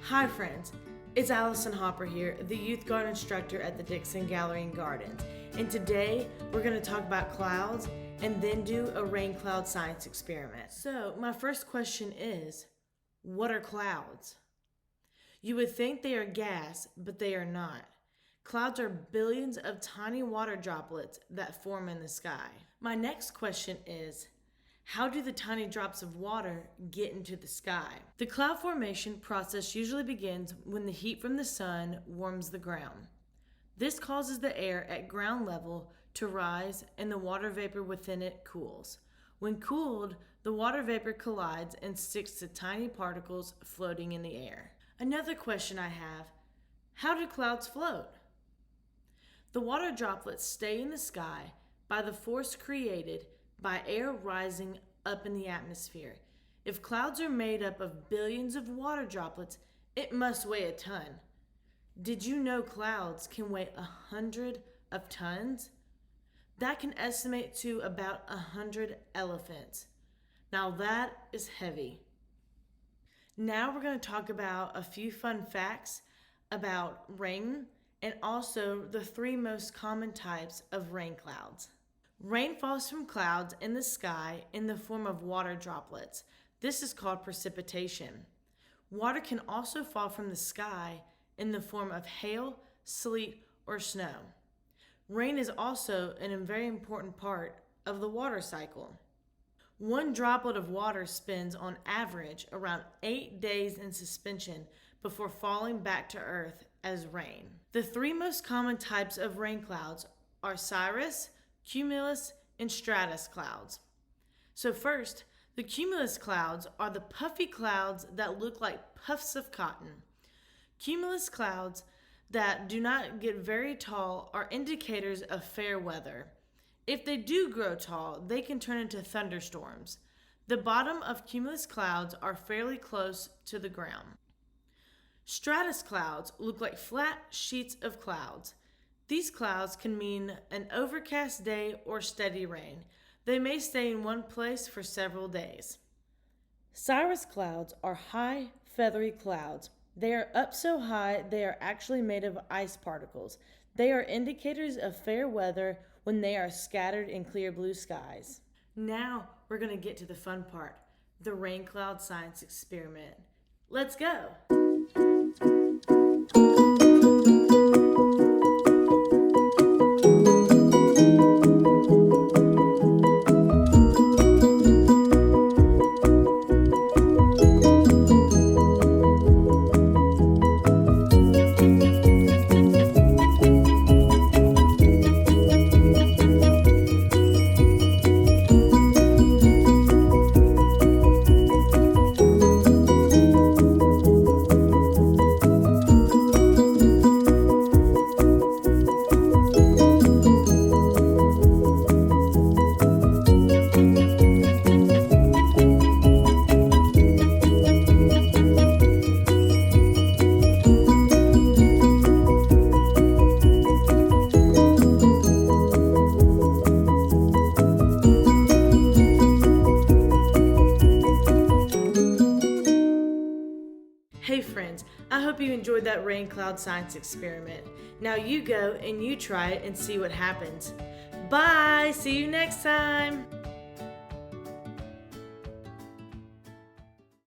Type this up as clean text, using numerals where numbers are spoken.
Hi friends, it's Allison Hopper here, the youth garden instructor at the Dixon Gallery and Gardens. And today we're going to talk about clouds and then do a rain cloud science experiment. So my first question is, what are clouds? You would think they are gas, but they are not. Clouds are billions of tiny water droplets that form in the sky. My next question is, how do the tiny drops of water get into the sky? The cloud formation process usually begins when the heat from the sun warms the ground. This causes the air at ground level to rise and the water vapor within it cools. When cooled, the water vapor collides and sticks to tiny particles floating in the air. Another question I have, how do clouds float? The water droplets stay in the sky by the force created by air rising up in the atmosphere. If clouds are made up of billions of water droplets, it must weigh a ton. Did you know clouds can weigh 100 of tons? That can estimate to about 100 elephants. Now that is heavy. Now we're going to talk about a few fun facts about rain and also the three most common types of rain clouds. Rain falls from clouds in the sky in the form of water droplets. This is called precipitation. Water can also fall from the sky in the form of hail, sleet, or snow. Rain is also a very important part of the water cycle. One droplet of water spends on average around 8 days in suspension before falling back to earth as rain. The three most common types of rain clouds are cirrus, cumulus, and stratus clouds. So first, the cumulus clouds are the puffy clouds that look like puffs of cotton. Cumulus clouds that do not get very tall are indicators of fair weather. If they do grow tall, they can turn into thunderstorms. The bottom of cumulus clouds are fairly close to the ground. Stratus clouds look like flat sheets of clouds. These clouds can mean an overcast day or steady rain. They may stay in one place for several days. Cirrus clouds are high, feathery clouds. They are up so high they are actually made of ice particles. They are indicators of fair weather when they are scattered in clear blue skies. Now we're going to get to the fun part, the rain cloud science experiment. Let's go! Hey friends, I hope you enjoyed that rain cloud science experiment. Now you go and you try it and see what happens. Bye! See you next time!